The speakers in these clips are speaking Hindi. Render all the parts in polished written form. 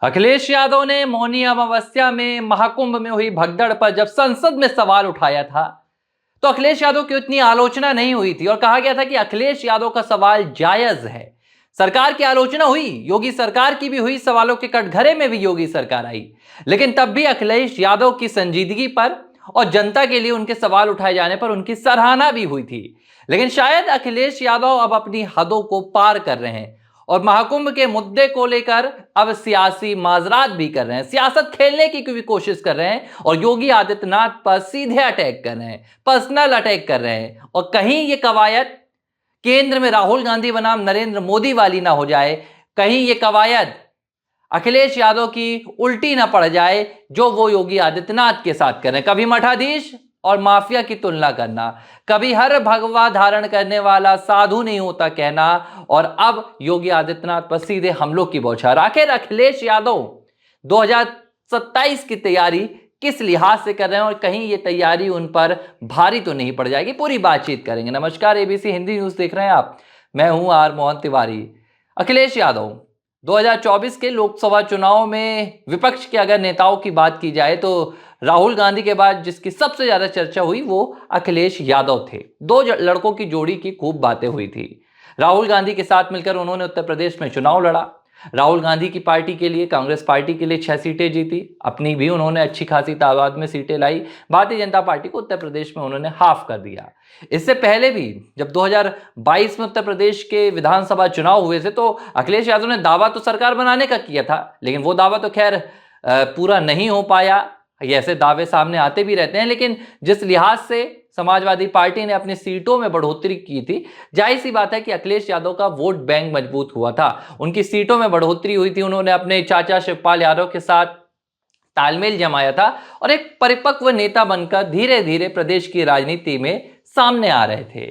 अखिलेश यादव ने मौनी अमावस्या में महाकुंभ में हुई भगदड़ पर जब संसद में सवाल उठाया था तो अखिलेश यादव की उतनी आलोचना नहीं हुई थी और कहा गया था कि अखिलेश यादव का सवाल जायज है। सरकार की आलोचना हुई, योगी सरकार की भी हुई, सवालों के कटघरे में भी योगी सरकार आई, लेकिन तब भी अखिलेश यादव की संजीदगी पर और जनता के लिए उनके सवाल उठाए जाने पर उनकी सराहना भी हुई थी। लेकिन शायद अखिलेश यादव अब अपनी हदों को पार कर रहे हैं और महाकुंभ के मुद्दे को लेकर अब सियासी माजरात भी कर रहे हैं, सियासत खेलने की भी कोशिश कर रहे हैं और योगी आदित्यनाथ पर सीधे अटैक कर रहे हैं, पर्सनल अटैक कर रहे हैं। और कहीं ये कवायद केंद्र में राहुल गांधी बनाम नरेंद्र मोदी वाली ना हो जाए, कहीं ये कवायद अखिलेश यादव की उल्टी ना पड़ जाए जो वो योगी आदित्यनाथ के साथ कर रहे हैं। कभी मठाधीश और माफिया की तुलना करना, कभी हर भगवा धारण करने वाला साधु नहीं होता कहना, और अब योगी आदित्यनाथ पर सीधे हमलों की बौछार। आखिर अखिलेश यादव 2027 की तैयारी किस लिहाज से कर रहे हैं और कहीं ये तैयारी उन पर भारी तो नहीं पड़ जाएगी, पूरी बातचीत करेंगे। नमस्कार, एबीसी हिंदी न्यूज देख रहे हैं आप, मैं हूं आर मोहन तिवारी। अखिलेश यादव 2024 के लोकसभा चुनाव में विपक्ष के अगर नेताओं की बात की जाए तो राहुल गांधी के बाद जिसकी सबसे ज्यादा चर्चा हुई वो अखिलेश यादव थे। दो लड़कों की जोड़ी की खूब बातें हुई थी। राहुल गांधी के साथ मिलकर उन्होंने उत्तर प्रदेश में चुनाव लड़ा। राहुल गांधी की पार्टी के लिए, कांग्रेस पार्टी के लिए 6 सीटें जीती, अपनी भी उन्होंने अच्छी खासी तादाद में सीटें लाई। भारतीय जनता पार्टी को उत्तर प्रदेश में उन्होंने हाफ कर दिया। इससे पहले भी जब 2022 में उत्तर प्रदेश के विधानसभा चुनाव हुए थे तो अखिलेश यादव ने दावा तो सरकार बनाने का किया था, लेकिन वो दावा तो खैर पूरा नहीं हो पाया। ऐसे दावे सामने आते भी रहते हैं, लेकिन जिस लिहाज से समाजवादी पार्टी ने अपनी सीटों में बढ़ोतरी की थी, जाहिर सी बात है कि अखिलेश यादव का वोट बैंक मजबूत हुआ था, उनकी सीटों में बढ़ोतरी हुई थी। उन्होंने अपने चाचा शिवपाल यादव के साथ तालमेल जमाया था और एक परिपक्व नेता बनकर धीरे धीरे प्रदेश की राजनीति में सामने आ रहे थे।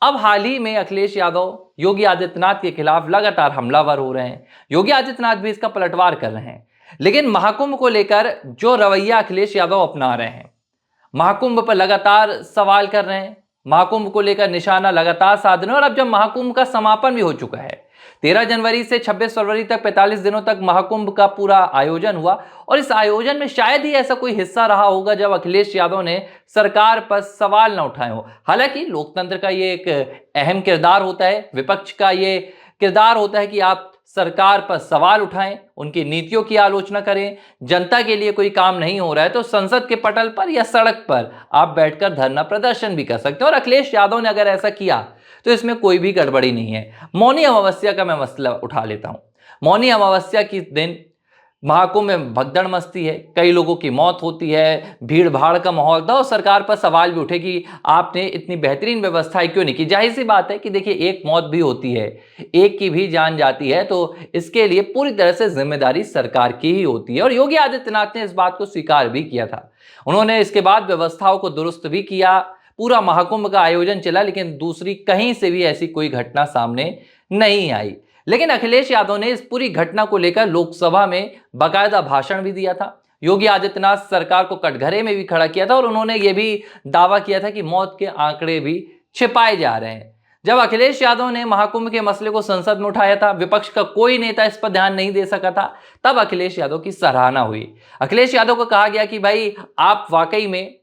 अब हाल ही में अखिलेश यादव योगी आदित्यनाथ के खिलाफ लगातार हमलावर हो रहे हैं। योगी आदित्यनाथ भी इसका पलटवार कर रहे हैं, लेकिन महाकुंभ को लेकर जो रवैया अखिलेश यादव अपना रहे हैं, महाकुंभ पर लगातार सवाल कर रहे हैं, महाकुंभ को लेकर निशाना लगातार साध रहे हैं। और अब जब महाकुंभ का समापन भी हो चुका है, 13 जनवरी से 26 फरवरी तक 45 दिनों तक महाकुंभ का पूरा आयोजन हुआ और इस आयोजन में शायद ही ऐसा कोई हिस्सा रहा होगा जब अखिलेश यादव ने सरकार पर सवाल न उठाए हो। हालांकि लोकतंत्र का ये एक अहम किरदार होता है, विपक्ष का ये किरदार होता है कि आप सरकार पर सवाल उठाएं, उनकी नीतियों की आलोचना करें। जनता के लिए कोई काम नहीं हो रहा है तो संसद के पटल पर या सड़क पर आप बैठकर धरना प्रदर्शन भी कर सकते हैं, और अखिलेश यादव ने अगर ऐसा किया तो इसमें कोई भी गड़बड़ी नहीं है। मौनी अमावस्या का मैं मसला उठा लेता हूं। मौनी अमावस्या के दिन महाकुंभ में भगदड़ मस्ती है, कई लोगों की मौत होती है, भीड़ भाड़ का माहौल था और सरकार पर सवाल भी उठे कि आपने इतनी बेहतरीन व्यवस्थाएं क्यों नहीं की। जाहिर सी बात है कि देखिए, एक मौत भी होती है, एक की भी जान जाती है, तो इसके लिए पूरी तरह से जिम्मेदारी सरकार की ही होती है और योगी आदित्यनाथ ने इस बात को स्वीकार भी किया था। उन्होंने इसके बाद व्यवस्थाओं को दुरुस्त भी किया, पूरा महाकुंभ का आयोजन चला, लेकिन दूसरी कहीं से भी ऐसी कोई घटना सामने नहीं आई। लेकिन अखिलेश यादव ने इस पूरी घटना को लेकर लोकसभा में बाकायदा भाषण भी दिया था। योगी आदित्यनाथ सरकार को कटघरे में भी खड़ा किया था और उन्होंने ये भी दावा किया था कि मौत के आंकड़े भी छिपाए जा रहे हैं। जब अखिलेश यादव ने महाकुंभ के मसले को संसद में उठाया था, विपक्ष का कोई नेता इस पर ध्यान नहीं दे सका था, तब अखिलेश यादव की सराहना हुई। अखिलेश यादव को कहा गया कि भाई, आप वाकई में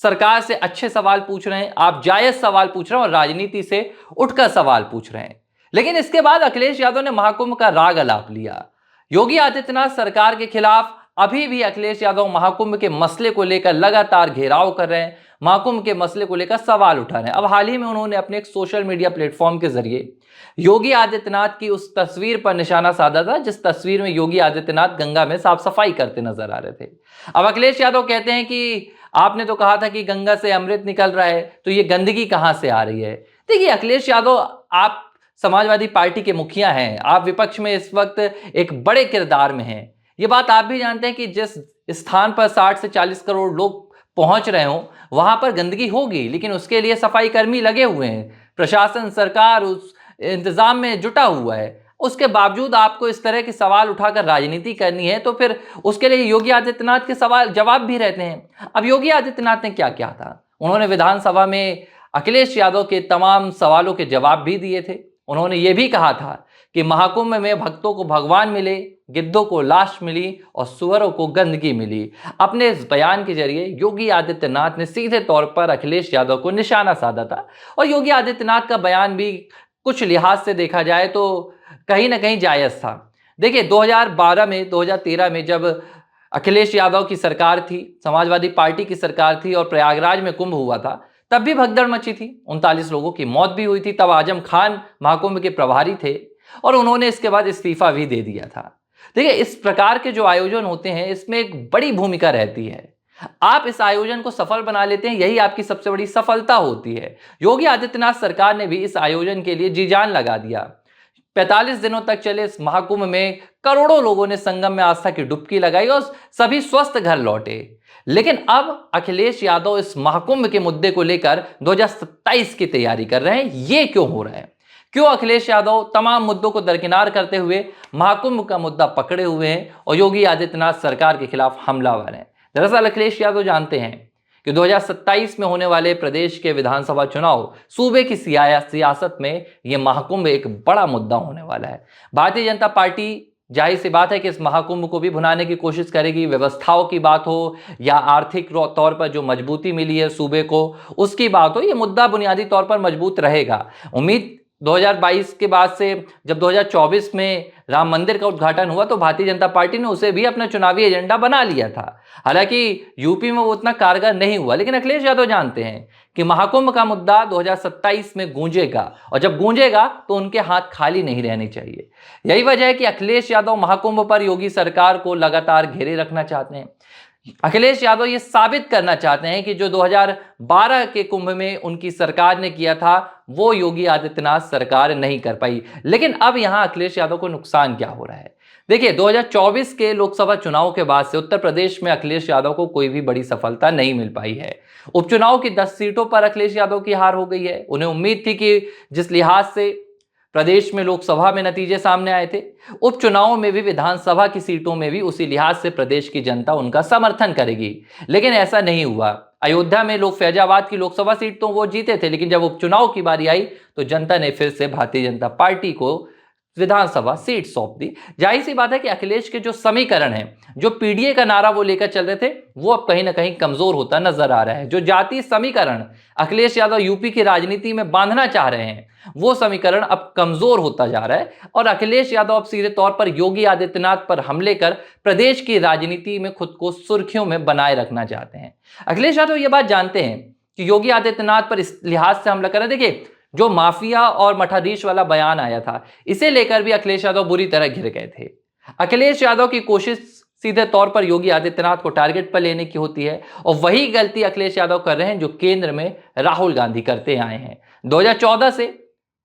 सरकार से अच्छे सवाल पूछ रहे हैं, आप जायज सवाल पूछ रहे हैं और राजनीति से उठकर सवाल पूछ रहे हैं। लेकिन इसके बाद अखिलेश यादव ने महाकुंभ का राग अलाप लिया। योगी आदित्यनाथ सरकार के खिलाफ अभी भी अखिलेश यादव महाकुंभ के मसले को लेकर लगातार घेराव कर रहे हैं, महाकुंभ के मसले को लेकर सवाल उठा रहे हैं। अब हाल ही में उन्होंने अपने एक सोशल मीडिया प्लेटफॉर्म के जरिए योगी आदित्यनाथ की उस तस्वीर पर निशाना साधा था जिस तस्वीर में योगी आदित्यनाथ गंगा में साफ सफाई करते नजर आ रहे थे। अब अखिलेश यादव कहते हैं कि आपने तो कहा था कि गंगा से अमृत निकल रहा है, तो ये गंदगी कहां से आ रही है। देखिए अखिलेश यादव, आप समाजवादी पार्टी के मुखिया हैं, आप विपक्ष में इस वक्त एक बड़े किरदार में हैं। ये बात आप भी जानते हैं कि जिस स्थान पर 60 से 40 करोड़ लोग पहुंच रहे हों, वहां पर गंदगी होगी, लेकिन उसके लिए सफाई कर्मी लगे हुए हैं, प्रशासन, सरकार उस इंतजाम में जुटा हुआ है। उसके बावजूद आपको इस तरह के सवाल उठाकर राजनीति करनी है, तो फिर उसके लिए योगी आदित्यनाथ के सवाल जवाब भी रहते हैं। अब योगी आदित्यनाथ ने क्या किया था, उन्होंने विधानसभा में अखिलेश यादव के तमाम सवालों के जवाब भी दिए थे। उन्होंने ये भी कहा था कि महाकुंभ में भक्तों को भगवान मिले, गिद्धों को लाश मिली और सुअरों को गंदगी मिली। अपने इस बयान के जरिए योगी आदित्यनाथ ने सीधे तौर पर अखिलेश यादव को निशाना साधा था। और योगी आदित्यनाथ का बयान भी कुछ लिहाज से देखा जाए तो कहीं ना कहीं जायज था। देखिए 2012 में 2013 में जब अखिलेश यादव की सरकार थी, समाजवादी पार्टी की सरकार थी और प्रयागराज में कुंभ हुआ था, तब भी भगदड़ मची थी, 39 लोगों की मौत भी हुई थी। तब आजम खान महाकुंभ के प्रभारी थे और उन्होंने इसके बाद इस्तीफा भी दे दिया था। देखिए इस प्रकार के जो आयोजन होते हैं इसमें एक बड़ी भूमिका रहती है। आप इस आयोजन को सफल बना लेते हैं, यही आपकी सबसे बड़ी सफलता होती है। योगी आदित्यनाथ सरकार ने भी इस आयोजन के लिए जी जान लगा दिया। 45 दिनों तक चले इस महाकुंभ में करोड़ों लोगों ने संगम में आस्था की डुबकी लगाई और सभी स्वस्थ घर लौटे। लेकिन अब अखिलेश यादव इस महाकुंभ के मुद्दे को लेकर 2027 की तैयारी कर रहे हैं। ये क्यों हो रहा है? क्यों अखिलेश यादव तमाम मुद्दों को दरकिनार करते हुए महाकुंभ का मुद्दा पकड़े हुए हैं और योगी आदित्यनाथ सरकार के खिलाफ हमलावर हैं? दरअसल अखिलेश यादव जानते हैं कि 2027 में होने वाले प्रदेश के विधानसभा चुनाव, सूबे की सियासत में यह महाकुंभ एक बड़ा मुद्दा होने वाला है। भारतीय जनता पार्टी जाहिर सी बात है कि इस महाकुंभ को भी भुनाने की कोशिश करेगी। व्यवस्थाओं की बात हो या आर्थिक तौर पर जो मजबूती मिली है सूबे को, उसकी बात हो, यह मुद्दा बुनियादी तौर पर मजबूत रहेगा। उम्मीद 2022 के बाद से जब 2024 में राम मंदिर का उद्घाटन हुआ तो भारतीय जनता पार्टी ने उसे भी अपना चुनावी एजेंडा बना लिया था। हालांकि यूपी में वो उतना कारगर नहीं हुआ, लेकिन अखिलेश यादव जानते हैं कि महाकुंभ का मुद्दा 2027 में गूंजेगा और जब गूंजेगा तो उनके हाथ खाली नहीं रहने चाहिए। यही वजह है कि अखिलेश यादव महाकुंभ पर योगी सरकार को लगातार घेरे रखना चाहते हैं। अखिलेश यादव ये साबित करना चाहते हैं कि जो 2012 के कुंभ में उनकी सरकार ने किया था वो योगी आदित्यनाथ सरकार नहीं कर पाई। लेकिन अब यहां अखिलेश यादव को नुकसान क्या हो रहा है? देखिए 2024 के लोकसभा चुनाव के बाद से उत्तर प्रदेश में अखिलेश यादव को कोई भी बड़ी सफलता नहीं मिल पाई है। उपचुनाव की 10 सीटों पर अखिलेश यादव की हार हो गई है। उन्हें उम्मीद थी कि जिस लिहाज से प्रदेश में लोकसभा में नतीजे सामने आए थे, उपचुनावों में भी, विधानसभा की सीटों में भी उसी लिहाज से प्रदेश की जनता उनका समर्थन करेगी। लेकिन ऐसा नहीं हुआ। अयोध्या में लोग फैजाबाद की लोकसभा सीट तो वो जीते थे, लेकिन जब उपचुनाव की बारी आई तो जनता ने फिर से भारतीय जनता पार्टी को विधानसभा सीट सौंप दी। जाहिर सी बात है कि अखिलेश के जो समीकरण है, जो पीडीए का नारा वो लेकर चल रहे थे, वो अब कहीं ना कहीं कमजोर होता नजर आ रहा है। जो जातीय समीकरण अखिलेश यादव यूपी की राजनीति में बांधना चाह रहे हैं, वो समीकरण अब कमजोर होता जा रहा है और अखिलेश यादव अब सीधे तौर पर योगी आदित्यनाथ पर हमले कर प्रदेश की राजनीति में खुद को सुर्खियों में बनाए रखना चाहते हैं। अखिलेश यादव ये बात जानते हैं कि योगी आदित्यनाथ पर इस लिहाज से हमला करें। देखिए जो माफिया और मठाधीश वाला बयान आया था, इसे लेकर भी अखिलेश यादव बुरी तरह घिर गए थे। अखिलेश यादव की कोशिश सीधे तौर पर योगी आदित्यनाथ को टारगेट पर लेने की होती है और वही गलती अखिलेश यादव कर रहे हैं जो केंद्र में राहुल गांधी करते आए हैं। 2014 से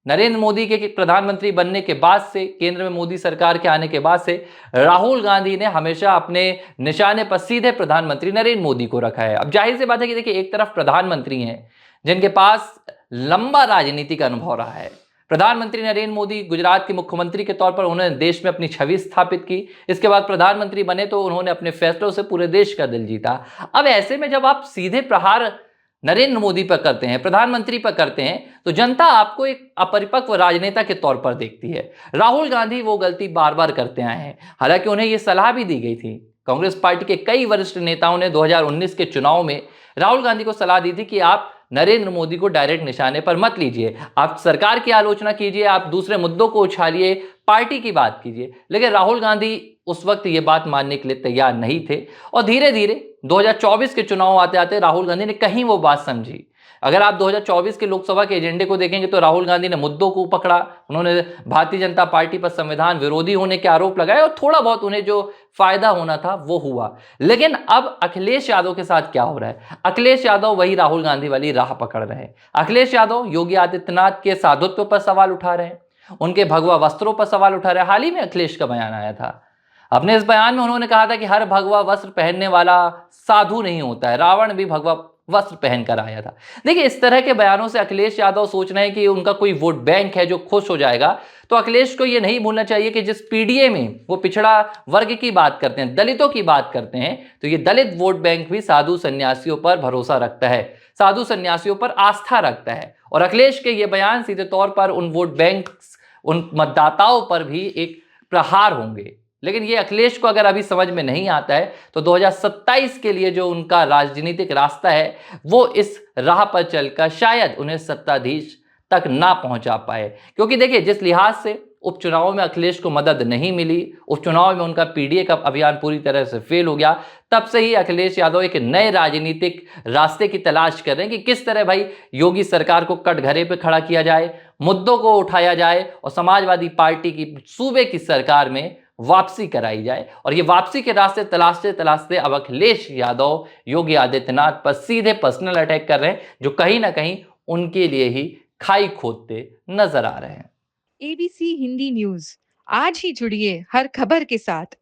नरेंद्र मोदी के प्रधानमंत्री बनने के बाद से, केंद्र में मोदी सरकार के आने के बाद से राहुल गांधी ने हमेशा अपने निशाने पर सीधे प्रधानमंत्री नरेंद्र मोदी को रखा है। अब जाहिर सी बात है कि देखिए एक तरफ प्रधानमंत्री हैं जिनके पास लंबा राजनीतिक अनुभव रहा है। प्रधानमंत्री नरेंद्र मोदी गुजरात के मुख्यमंत्री के तौर पर उन्होंने देश में अपनी छवि स्थापित की। इसके बाद प्रधानमंत्री बने तो उन्होंने अपने फैसलों से पूरे देश का दिल जीता। अब ऐसे में जब आप सीधे प्रहार नरेंद्र मोदी पर करते हैं, प्रधानमंत्री पर करते हैं, तो जनता आपको एक अपरिपक्व राजनेता के तौर पर देखती है। राहुल गांधी वो गलती बार बार करते आए हैं। हालांकि उन्हें यह सलाह भी दी गई थी। कांग्रेस पार्टी के कई वरिष्ठ नेताओं ने 2019 के चुनाव में राहुल गांधी को सलाह दी थी कि आप नरेंद्र मोदी को डायरेक्ट निशाने पर मत लीजिए, आप सरकार की आलोचना कीजिए, आप दूसरे मुद्दों को उछालिए, पार्टी की बात कीजिए। लेकिन राहुल गांधी उस वक्त ये बात मानने के लिए तैयार नहीं थे और धीरे धीरे 2024 के चुनाव आते आते राहुल गांधी ने कहीं वो बात समझी। अगर आप 2024 के लोकसभा के एजेंडे को देखेंगे तो राहुल गांधी ने मुद्दों को पकड़ा। उन्होंने भारतीय जनता पार्टी पर संविधान विरोधी होने के आरोप लगाए और थोड़ा बहुत उन्हें जो फायदा होना था वो हुआ। लेकिन अब अखिलेश यादव के साथ क्या हो रहा है? अखिलेश यादव वही राहुल गांधी वाली राह पकड़ रहे हैं। अखिलेश यादव योगी आदित्यनाथ के साधुत्व पर सवाल उठा रहे हैं, उनके भगवा वस्त्रों पर सवाल उठा रहे हैं। हाल ही में अखिलेश का बयान आया था। अपने इस बयान में उन्होंने कहा था कि हर भगवा वस्त्र पहनने वाला साधु नहीं होता है, रावण भी भगवा वस्त्र पहनकर आया था। देखिए इस तरह के बयानों से अखिलेश यादव सोच रहे हैं कि उनका कोई वोट बैंक है जो खुश हो जाएगा। तो अखिलेश को यह नहीं भूलना चाहिए कि जिस पीडीए में वो पिछड़ा वर्ग की बात करते हैं, दलितों की बात करते हैं, तो ये दलित वोट बैंक भी साधु सन्यासियों पर भरोसा रखता है, साधु सन्यासियों पर आस्था रखता है। और अखिलेश के ये बयान सीधे तौर पर उन वोट बैंक, उन मतदाताओं पर भी एक प्रहार होंगे। लेकिन ये अखिलेश को अगर अभी समझ में नहीं आता है तो 2027 के लिए जो उनका राजनीतिक रास्ता है वो इस राह पर चलकर शायद उन्हें सत्ताधीश तक ना पहुंचा पाए। क्योंकि देखिए, जिस लिहाज से उपचुनाव में अखिलेश को मदद नहीं मिली, उपचुनाव में उनका पीडीए का अभियान पूरी तरह से फेल हो गया, तब से ही अखिलेश यादव एक नए राजनीतिक रास्ते की तलाश कर रहे हैं कि किस तरह भाई योगी सरकार को कटघरे पे खड़ा किया जाए, मुद्दों को उठाया जाए और समाजवादी पार्टी की सूबे की सरकार में वापसी कराई जाए। और ये वापसी के रास्ते तलाशते तलाशते अब अखिलेश यादव योगी आदित्यनाथ पर सीधे पर्सनल अटैक कर रहे हैं, जो कहीं ना कहीं उनके लिए ही खाई खोदते नजर आ रहे हैं। एबीसी हिंदी न्यूज आज ही जुड़िए हर खबर के साथ।